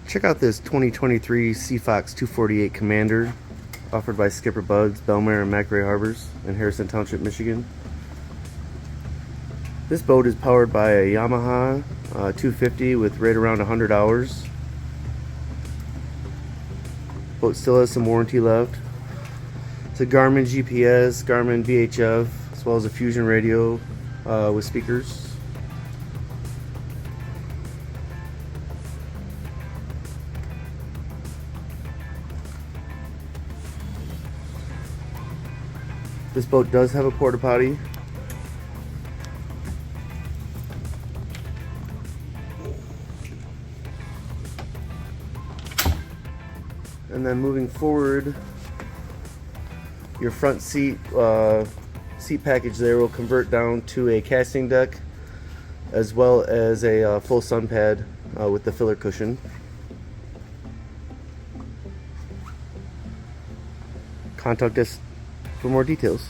Check out this 2023 Seafox 248 Commander, offered by SkipperBud's, Belmar and McRae Harbors in Harrison Township, Michigan. This boat is powered by a Yamaha 250 with right around 100 hours. Boat still has some warranty left. It's a Garmin GPS, Garmin VHF, as well as a Fusion radio with speakers. This boat does have a porta potty. And then moving forward, your front seat package there will convert down to a casting deck, as well as a full sun pad with the filler cushion. Contact us for more details.